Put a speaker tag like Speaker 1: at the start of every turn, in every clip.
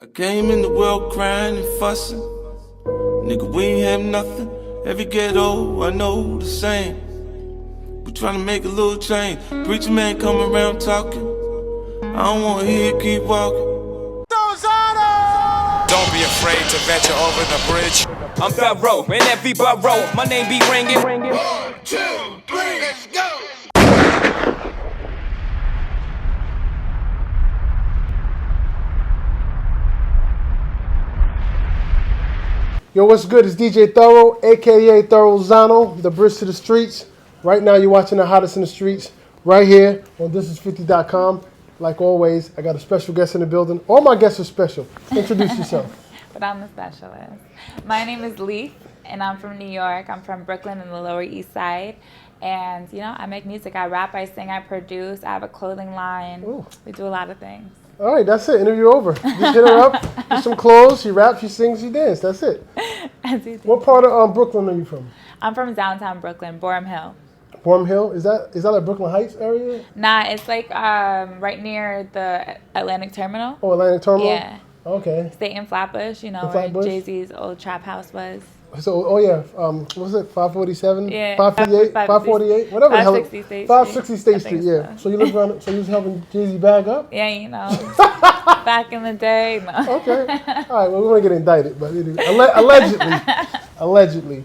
Speaker 1: I came in the world crying and fussing. Nigga, we ain't have nothing. Every ghetto, I know the same. We tryna make a little change. Preacher man come around talking. I don't wanna hear it, keep walking.
Speaker 2: Don't be afraid to venture over the bridge. I'm Thoro, in every borough. My name be ringing.
Speaker 1: 1, 2, 3, let's go!
Speaker 3: Yo, what's good? It's DJ Thoro, aka Thoro Zano, the bridge to the streets. Right now, you're watching the hottest in the streets right here on thisis50.com. Like always, I got a special guest in the building. All my guests are special. Introduce yourself.
Speaker 4: But I'm the specialist. My name is Leaf, and I'm from New York. I'm from Brooklyn and the Lower East Side. And, you know, I make music. I rap, I sing, I produce. I have a clothing line. Ooh. We do a lot of things.
Speaker 3: All right, that's it. Interview over. Just hit her up, get some clothes. She raps, she sings, she dances. That's it. What part of Brooklyn are you from?
Speaker 4: I'm from downtown Brooklyn, Borum Hill.
Speaker 3: Borum Hill? Is that like Brooklyn Heights area?
Speaker 4: Nah, it's like right near the Atlantic Terminal.
Speaker 3: Oh, Atlantic Terminal?
Speaker 4: Yeah.
Speaker 3: Okay.
Speaker 4: Stay in Flatbush, you know, where Jay-Z's old trap house was.
Speaker 3: So, oh yeah, what was it, 547?
Speaker 4: Yeah.
Speaker 3: 558? 548? Whatever the hell.
Speaker 4: 560 State Street.
Speaker 3: 560 State Street, yeah.
Speaker 4: So.
Speaker 3: So you live around, so you was helping Jay-Z bag up?
Speaker 4: Yeah, you know, back in the day. No.
Speaker 3: Okay. All right, well, we're going to get indicted, but allegedly.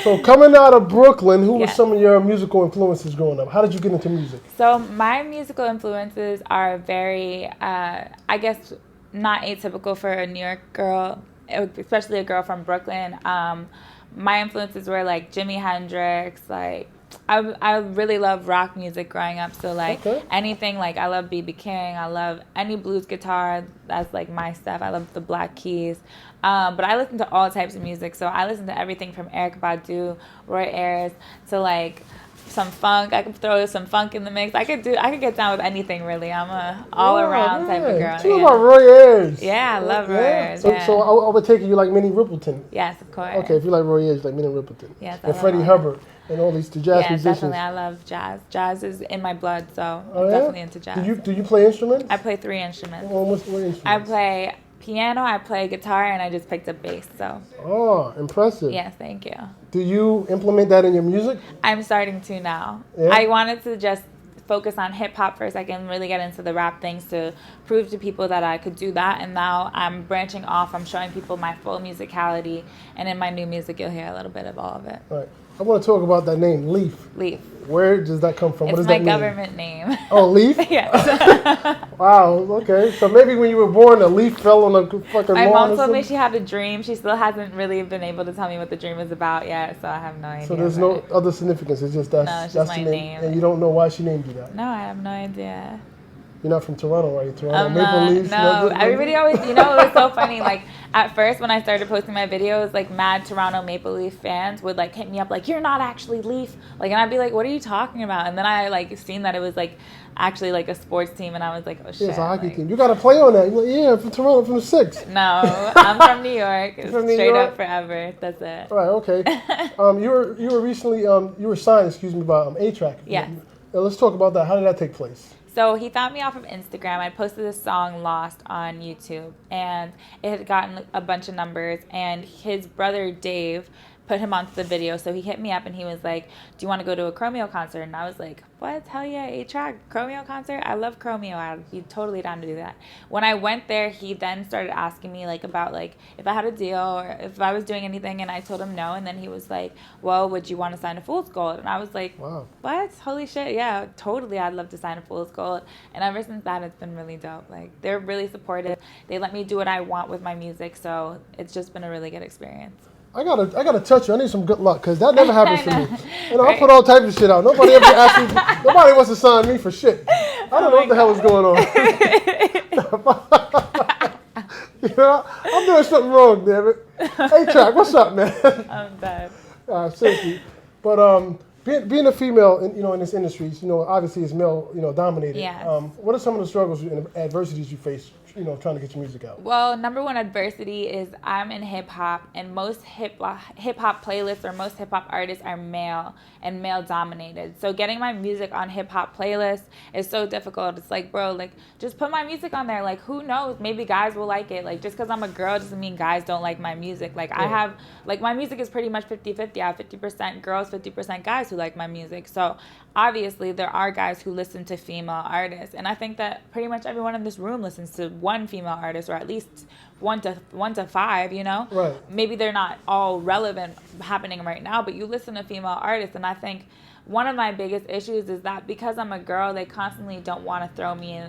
Speaker 3: So coming out of Brooklyn, who were some of your musical influences growing up? How did you get into music?
Speaker 4: So my musical influences are very, I guess, not atypical for a New York girl, especially a girl from Brooklyn. My influences were like Jimi Hendrix, like I really love rock music growing up. So like anything, like I love B.B. King, I love any blues guitar, that's like my stuff. I love the Black Keys. But I listen to all types of music. So I listen to everything from Erykah Badu, Roy Ayers, to like some funk. I could throw some funk in the mix. I could get down with anything really. I'm a all around type of girl.
Speaker 3: Tell me about Roy Ayers.
Speaker 4: Yeah, I love Roy Ayers.
Speaker 3: So I would take it you like Minnie Riperton.
Speaker 4: Yes, of course.
Speaker 3: Okay, if you like Roy Ayers, you like Minnie Riperton.
Speaker 4: Yes,
Speaker 3: and Freddie Hubbard and all these jazz musicians.
Speaker 4: Definitely. I love jazz. Jazz is in my blood, so I'm definitely into jazz.
Speaker 3: Do you play instruments?
Speaker 4: I play 3 instruments.
Speaker 3: What instruments?
Speaker 4: I play piano, I play guitar, and I just picked up bass. So.
Speaker 3: Oh, impressive.
Speaker 4: Yes, thank you.
Speaker 3: Do you implement that in your music?
Speaker 4: I'm starting to now.
Speaker 3: Yeah?
Speaker 4: I wanted to just focus on hip-hop for a second, really get into the rap things to prove to people that I could do that. And now I'm branching off. I'm showing people my full musicality. And in my new music, you'll hear a little bit of all of it.
Speaker 3: All right. I want to talk about that name, Leaf.
Speaker 4: Leaf.
Speaker 3: Where does that come from?
Speaker 4: It's
Speaker 3: what does
Speaker 4: my
Speaker 3: that mean?
Speaker 4: government name.
Speaker 3: Oh, Leaf?
Speaker 4: Yes.
Speaker 3: Wow, okay. So maybe when you were born, a leaf fell on a fucking
Speaker 4: My
Speaker 3: lawn.
Speaker 4: mom told me she had a dream. She still hasn't really been able to tell me what the dream is about yet, so I have no idea.
Speaker 3: So there's no other significance. It's just that's
Speaker 4: my
Speaker 3: the
Speaker 4: name.
Speaker 3: And you don't know why she named you that.
Speaker 4: No, I have no idea.
Speaker 3: You're not from Toronto, right? Toronto Maple Leafs.
Speaker 4: No, everybody always, you know, it was so funny. Like at first when I started posting my videos, like mad Toronto Maple Leaf fans would like hit me up like, "You're not actually Leaf," like, and I'd be like, "What are you talking about?" And then I like seen that it was like actually like a sports team, and I was like, "Oh shit!"
Speaker 3: Yeah, it's a hockey team. You got to play on that. You're like, yeah, from Toronto, from the 6.
Speaker 4: No, I'm from New York.
Speaker 3: From New
Speaker 4: Straight
Speaker 3: York?
Speaker 4: up forever. That's it.
Speaker 3: All right, okay. You were recently you were signed, by A-Track.
Speaker 4: Yes.
Speaker 3: Let's talk about that. How did that take place?
Speaker 4: So he found me off of Instagram. I posted this song Lost on YouTube, and it had gotten a bunch of numbers, and his brother Dave put him onto the video. So he hit me up and he was like, "Do you want to go to a Chromeo concert?" And I was like, "What? Hell yeah, A-Track, Chromeo concert? I love Chromeo. I'd be totally down to do that." When I went there, he then started asking me like about like if I had a deal or if I was doing anything, and I told him no. And then he was like, "Well, would you want to sign a Fool's Gold?" And I was like,
Speaker 3: "Wow,
Speaker 4: what? Holy shit, yeah, totally. I'd love to sign a Fool's Gold." And ever since that, it's been really dope. Like they're really supportive. They let me do what I want with my music, so it's just been a really good experience.
Speaker 3: I gotta touch you. I need some good luck because that never happens to me. You know, I put all types of shit out. Nobody ever asked me. Nobody wants to sign me for shit. I don't know what the hell is going on. You know, I'm doing something wrong, damn it. A-Track, what's up, man?
Speaker 4: I'm dead.
Speaker 3: Seriously, but being a female, in this industry, obviously it's male, dominated.
Speaker 4: Yes.
Speaker 3: What are some of the struggles and adversities you face trying to get your music out?
Speaker 4: Well, number one adversity is I'm in hip hop, and most hip hop playlists or most hip hop artists are male and male dominated. So getting my music on hip hop playlists is so difficult. It's like, bro, like just put my music on there. Like who knows? Maybe guys will like it. Like just because I'm a girl doesn't mean guys don't like my music. Like I have, like my music is pretty much 50-50. I have 50% girls, 50% guys who like my music. So obviously there are guys who listen to female artists, and I think that pretty much everyone in this room listens to one female artist, or at least one to five,
Speaker 3: Right.
Speaker 4: Maybe they're not all relevant happening right now, but you listen to female artists, and I think one of my biggest issues is that because I'm a girl, they constantly don't want to throw me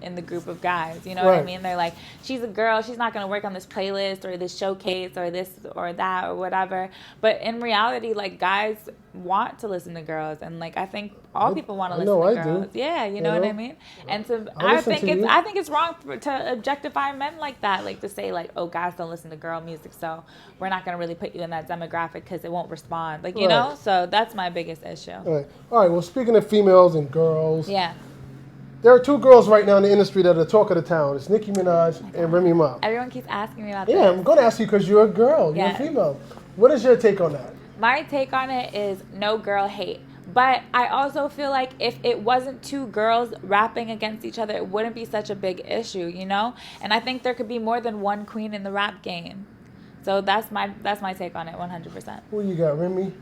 Speaker 4: in the group of guys. You know what I mean? They're like, she's a girl, she's not going to work on this playlist or this showcase or this or that or whatever. But in reality, like guys want to listen to girls, and like I think all people want to listen to girls.
Speaker 3: Do.
Speaker 4: Yeah, you know what I mean? And so I think it's wrong to objectify men like that, like to say like, oh, guys don't listen to girl music, so we're not going to really put you in that demographic because it won't respond. Like, you know? So that's my biggest issue.
Speaker 3: All right. Well, speaking of females and girls,
Speaker 4: yeah,
Speaker 3: there are two girls right now in the industry that are the talk of the town. It's Nicki Minaj and Remy Ma.
Speaker 4: Everyone keeps asking me about this.
Speaker 3: Yeah, I'm going to ask you because you're a girl. You're a female. What is your take on that?
Speaker 4: My take on it is no girl hate. But I also feel like if it wasn't two girls rapping against each other, it wouldn't be such a big issue, you know? And I think there could be more than one queen in the rap game. So that's my take on it, 100%.
Speaker 3: Who you got, Remy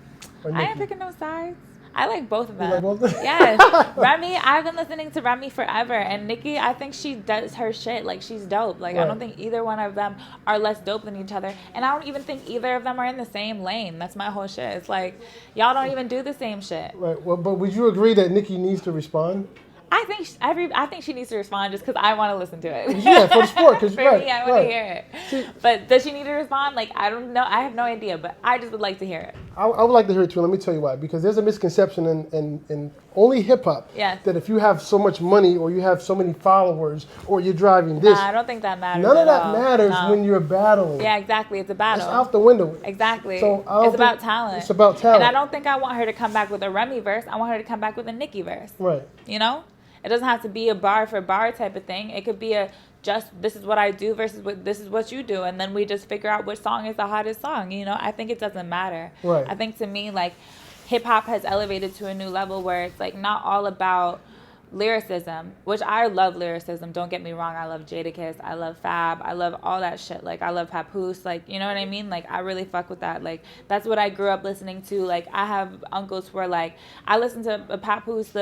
Speaker 3: or Nicki?
Speaker 4: I ain't picking no sides. I like both of them.
Speaker 3: You like both of them?
Speaker 4: Yes. Remy, I've been listening to Remy forever. And Nicki, I think she does her shit. Like, she's dope. Like, I don't think either one of them are less dope than each other. And I don't even think either of them are in the same lane. That's my whole shit. It's like, y'all don't even do the same shit.
Speaker 3: Right. Well, but would you agree that Nicki needs to respond?
Speaker 4: I think she needs to respond just because I want to listen to it.
Speaker 3: Yeah, for the sport. For
Speaker 4: me, I want to hear it. But does she need to respond? Like, I don't know. I have no idea, but I just would like to hear it.
Speaker 3: I would like to hear it too. Let me tell you why. Because there's a misconception in only hip hop that if you have so much money or you have so many followers or you're driving this.
Speaker 4: Nah, I don't think that matters.
Speaker 3: None of that matters when you're battling.
Speaker 4: Yeah, exactly. It's a battle.
Speaker 3: It's out the window.
Speaker 4: Exactly.
Speaker 3: So
Speaker 4: it's about talent.
Speaker 3: It's about talent.
Speaker 4: And I don't think I want her to come back with a Remy verse. I want her to come back with a Nicki verse.
Speaker 3: Right.
Speaker 4: You know? It doesn't have to be a bar for bar type of thing. It could be this is what I do versus this is what you do, and then we just figure out which song is the hottest song. You know, I think it doesn't matter.
Speaker 3: Right.
Speaker 4: I think to me, like, hip hop has elevated to a new level where it's like not all about lyricism, which I love lyricism. Don't get me wrong. I love Jadakiss. I love Fab. I love all that shit. Like, I love Papoose. Like, you know what I mean? Like, I really fuck with that. Like, that's what I grew up listening to. Like, I have uncles who are like, I listen to Papoose,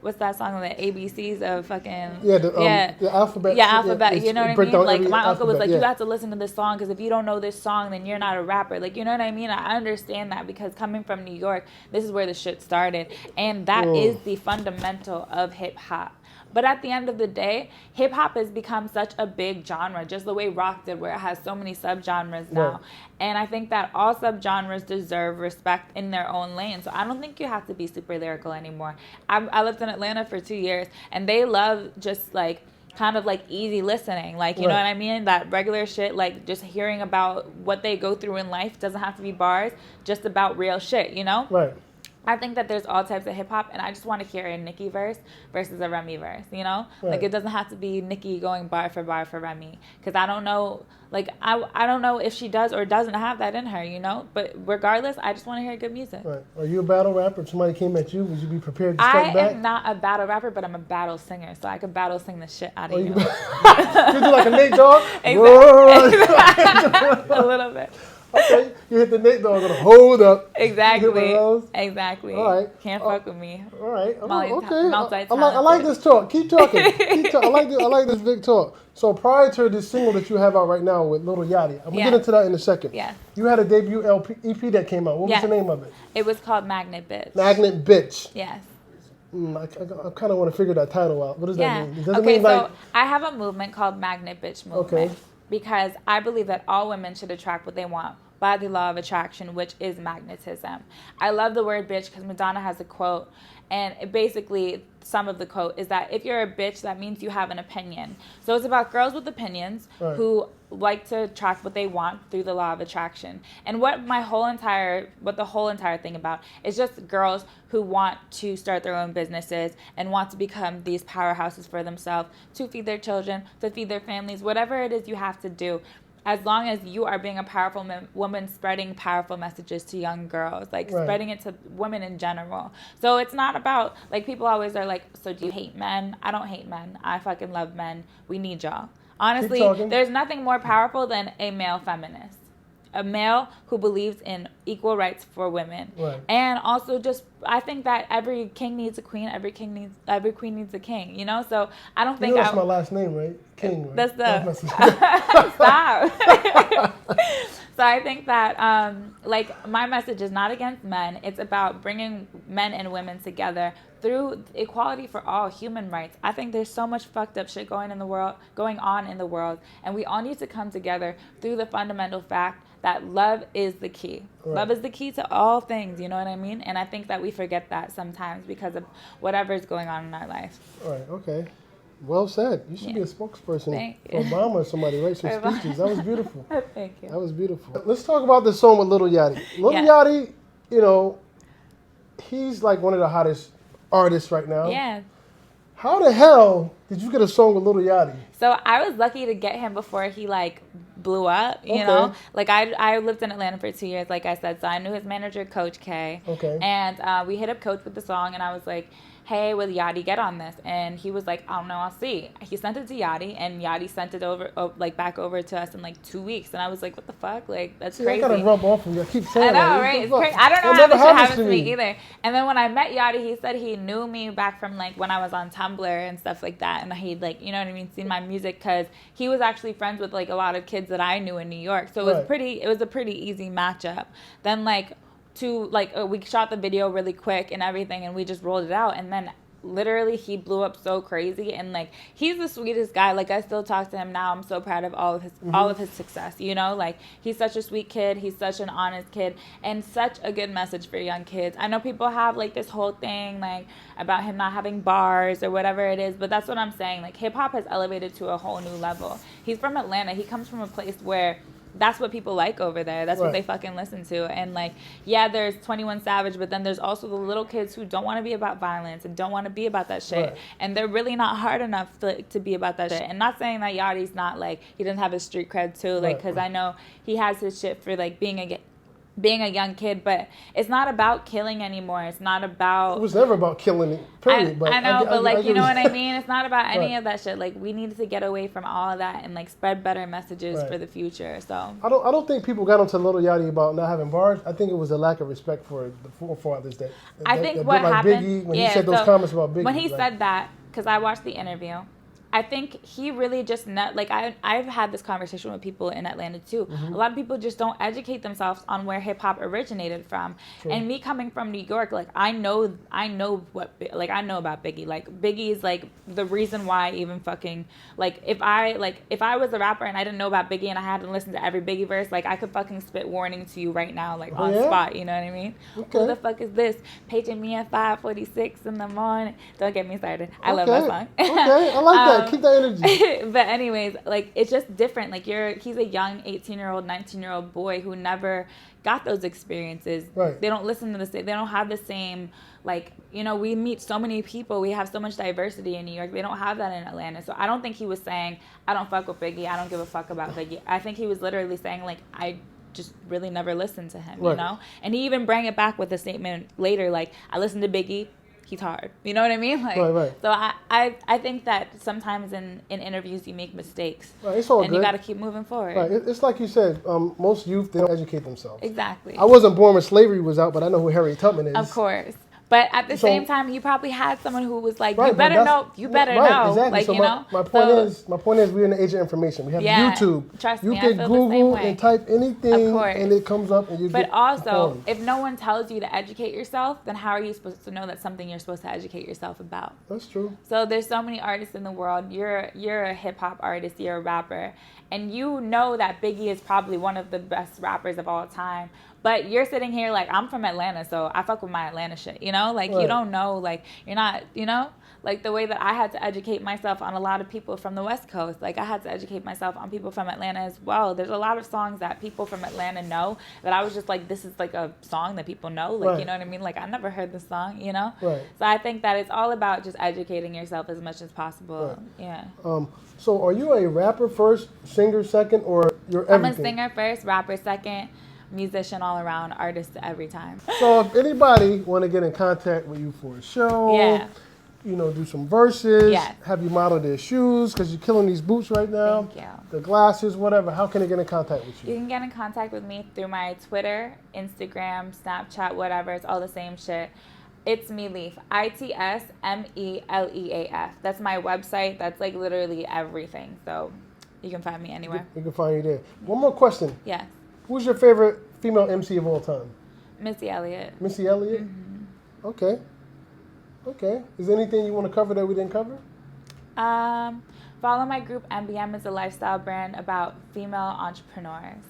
Speaker 4: what's that song, the ABCs of fucking...
Speaker 3: the alphabet.
Speaker 4: Yeah, alphabet. You know what I mean? Like, my uncle was like, you have to listen to this song because if you don't know this song, then you're not a rapper. Like, you know what I mean? I understand that because coming from New York, this is where the shit started. And that is the fundamental of hip-hop. But at the end of the day, hip-hop has become such a big genre, just the way rock did, where it has so many subgenres now. Right. And I think that all subgenres deserve respect in their own lane. So I don't think you have to be super lyrical anymore. I lived in Atlanta for 2 years, and they love just, like, kind of like easy listening. Like, you know what I mean? That regular shit, like just hearing about what they go through in life doesn't have to be bars, just about real shit, you know?
Speaker 3: Right.
Speaker 4: I think that there's all types of hip hop, and I just want to hear a Nicki verse versus a Remy verse, you know? Right. Like, it doesn't have to be Nicki going bar for Remy, because I don't know, like, I don't know if she does or doesn't have that in her, you know? But regardless, I just want to hear good music.
Speaker 3: Right. Are you a battle rapper? If somebody came at you, would you be prepared to strike back?
Speaker 4: I am not a battle rapper, but I'm a battle singer, so I could battle sing the shit out of you.
Speaker 3: You do like a Nate Dogg?
Speaker 4: Exactly. A little bit.
Speaker 3: Okay, you hit the Nate Dogg on a hold up.
Speaker 4: Exactly. Exactly.
Speaker 3: All right.
Speaker 4: Can't fuck with me.
Speaker 3: All right.
Speaker 4: Okay.
Speaker 3: I like this talk. Keep talking. I like this big talk. So prior to this single that you have out right now with Little Yachty, I'm gonna get into that in a second.
Speaker 4: Yeah.
Speaker 3: You had a debut EP that came out. What was the name of it?
Speaker 4: It was called Magnet Bitch.
Speaker 3: Magnet Bitch.
Speaker 4: Yes.
Speaker 3: I kind of want to figure that title out. What does that mean?
Speaker 4: Does it mean like... I have a movement called Magnet Bitch Movement.
Speaker 3: Okay.
Speaker 4: Because I believe that all women should attract what they want, by the law of attraction, which is magnetism. I love the word bitch because Madonna has a quote, and it basically, some of the quote is that if you're a bitch, that means you have an opinion. So it's about girls with opinions who like to attract what they want through the law of attraction. And what the whole entire thing about is just girls who want to start their own businesses and want to become these powerhouses for themselves, to feed their children, to feed their families, whatever it is you have to do. As long as you are being a powerful woman, spreading powerful messages to young girls, like spreading it to women in general. So it's not about, like, people always are like, so do you hate men? I don't hate men. I fucking love men. We need y'all. Honestly, there's nothing more powerful than a male feminist. A male who believes in equal rights for women.
Speaker 3: Right.
Speaker 4: And also just, I think that every king needs a queen, every queen needs a king, you know? So I don't think
Speaker 3: that's my last name, right? King, right?
Speaker 4: That's the... Stop. So I think that, like, my message is not against men. It's about bringing men and women together through equality for all, human rights. I think there's so much fucked up shit going on in the world, and we all need to come together through the fundamental fact that love is the key. Right. Love is the key to all things, you know what I mean? And I think that we forget that sometimes because of whatever is going on in our life.
Speaker 3: All right, okay. Well said. You should be a spokesperson for Obama or somebody, right? Some speeches. That was beautiful.
Speaker 4: Thank you.
Speaker 3: That was beautiful. Let's talk about this song with Lil Yachty. Lil Yachty, you know, he's like one of the hottest artists right now.
Speaker 4: Yeah.
Speaker 3: How the hell did you get a song with Lil Yachty?
Speaker 4: So I was lucky to get him before he like blew up, you know? Like I lived in Atlanta for 2 years, like I said, so I knew his manager, Coach K.
Speaker 3: Okay.
Speaker 4: And we hit up Coach with the song, and I was like, hey, will Yachty get on this? And he was like, I don't know, I'll see. He sent it to Yachty, and Yachty sent it back over to us in like 2 weeks. And I was like, what the fuck? Like, that's crazy.
Speaker 3: I gotta rub off him. I keep saying
Speaker 4: I know,
Speaker 3: that.
Speaker 4: right? It's crazy. I don't know how this shit happens to me either. And then when I met Yachty, he said he knew me back from like when I was on Tumblr and stuff like that. And he'd like, you know what I mean, seen my music because he was actually friends with like a lot of kids that I knew in New York. So it was a pretty easy matchup. Then we shot the video really quick and everything, and we just rolled it out. And then literally he blew up so crazy, and like he's the sweetest guy. Like I still talk to him now. I'm so proud of all of his success, you know? Like he's such a sweet kid, he's such an honest kid, and such a good message for young kids. I know people have like this whole thing like about him not having bars or whatever it is, but that's what I'm saying. Like hip hop has elevated to a whole new level. He's from Atlanta. He comes from a place where that's what people like over there. That's what they fucking listen to. And like, yeah, there's 21 Savage, but then there's also the little kids who don't want to be about violence and don't want to be about that shit. Right. And they're really not hard enough to be about that shit. And not saying that Yachty's not like, he doesn't have his street cred too, like, because I know he has his shit for like being a young kid, but it's not about killing anymore. It's not about... It
Speaker 3: was never about killing it, period.
Speaker 4: I know, but like, you know what I mean? It's not about any of that shit. Like, we need to get away from all of that and like spread better messages for the future, so...
Speaker 3: I don't think people got onto Lil Yachty about not having bars. I think it was a lack of respect for the forefathers that
Speaker 4: what happened...
Speaker 3: Biggie, when he said those comments about Biggie.
Speaker 4: When he said that, because I watched the interview, I think he really just I've had this conversation with people in Atlanta too. Mm-hmm. A lot of people just don't educate themselves on where hip hop originated from. True. And me coming from New York, like I know about Biggie. Like Biggie is like the reason why I even fucking like if I was a rapper and I didn't know about Biggie and I had to listen to every Biggie verse, like I could fucking spit warning to you right now, like on spot. You know what I mean? Okay. Who the fuck is this paging me at 5:46 in the morning? Don't get me started. I love that song.
Speaker 3: Okay, I like that. Keep that energy.
Speaker 4: But anyways, like it's just different. Like he's a young 18-year-old, 19-year-old boy who never got those experiences.
Speaker 3: Right.
Speaker 4: They don't listen to the same. They don't have the same. Like, you know, we meet so many people. We have so much diversity in New York. They don't have that in Atlanta. So I don't think he was saying, I don't fuck with Biggie. I don't give a fuck about Biggie. I think he was literally saying, like, I just really never listened to him, you know? And he even brought it back with a statement later, like, I listened to Biggie. He's hard. You know what I mean? Like, so I think that sometimes in interviews you make mistakes.
Speaker 3: Right, it's all
Speaker 4: and
Speaker 3: good.
Speaker 4: You got to keep moving forward.
Speaker 3: Right, it's like you said, most youth, they don't educate themselves.
Speaker 4: Exactly.
Speaker 3: I wasn't born when slavery was out, but I know who Harriet Tubman is.
Speaker 4: Of course. But at the
Speaker 3: So-
Speaker 4: same time, you probably had someone who was like,
Speaker 3: Right,
Speaker 4: you
Speaker 3: but
Speaker 4: better
Speaker 3: that's-
Speaker 4: know, you better
Speaker 3: right,
Speaker 4: know.
Speaker 3: Exactly.
Speaker 4: Like,
Speaker 3: So
Speaker 4: you know?
Speaker 3: my point is, we're in the age of information. We have
Speaker 4: Yeah,
Speaker 3: YouTube.
Speaker 4: trust
Speaker 3: you
Speaker 4: me, I
Speaker 3: can
Speaker 4: feel the same
Speaker 3: Google
Speaker 4: way.
Speaker 3: and type anything,
Speaker 4: Of course.
Speaker 3: and it comes up, and you
Speaker 4: But
Speaker 3: get
Speaker 4: also,
Speaker 3: informed.
Speaker 4: if no one tells you to educate yourself, then how are you supposed to know that's something you're supposed to educate yourself about?
Speaker 3: That's true.
Speaker 4: So there's so many artists in the world. You're a hip hop artist, you're a rapper, and you know that Biggie is probably one of the best rappers of all time. But you're sitting here like, I'm from Atlanta, so I fuck with my Atlanta shit, you know? Like,
Speaker 3: Right.
Speaker 4: you don't know, like, you're not, you know? Like, the way that I had to educate myself on a lot of people from the West Coast. Like, I had to educate myself on people from Atlanta as well. There's a lot of songs that people from Atlanta know that I was just like, this is like a song that people know. Like,
Speaker 3: Right.
Speaker 4: you know what I mean? Like, I never heard this song, you know?
Speaker 3: Right.
Speaker 4: So I think that it's all about just educating yourself as much as possible.
Speaker 3: Right.
Speaker 4: Yeah.
Speaker 3: So are you a rapper first, singer second, or you're
Speaker 4: I'm a
Speaker 3: everything?
Speaker 4: singer first, rapper second, musician all around, artist every time.
Speaker 3: So if anybody want to get in contact with you for a show,
Speaker 4: Yeah.
Speaker 3: you know, do some verses,
Speaker 4: Yes.
Speaker 3: have you model their shoes, because you're killing these boots right now.
Speaker 4: Thank you.
Speaker 3: The glasses, whatever. How can they get in contact with
Speaker 4: You
Speaker 3: you?
Speaker 4: can get in contact with me through my Twitter, Instagram, Snapchat, whatever. It's all the same shit. It's Meleaf. ITSMELEAF. That's my website. That's like literally everything. So you can find me anywhere.
Speaker 3: We can find you there. One more question.
Speaker 4: Yes.
Speaker 3: Who's your favorite female MC of all time?
Speaker 4: Missy Elliott.
Speaker 3: Missy Elliott?
Speaker 4: Mm-hmm.
Speaker 3: Okay. Okay. Is there anything you want to cover that we didn't cover?
Speaker 4: Follow my group. MBM is a lifestyle brand about female entrepreneurs.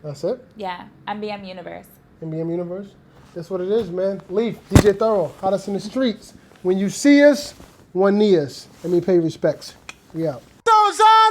Speaker 3: That's it?
Speaker 4: Yeah. MBM Universe.
Speaker 3: MBM Universe? That's what it is, man. Leaf, DJ Thoro, hottest in the streets. When you see us, one knee us. Let me pay respects. We out.
Speaker 2: Those are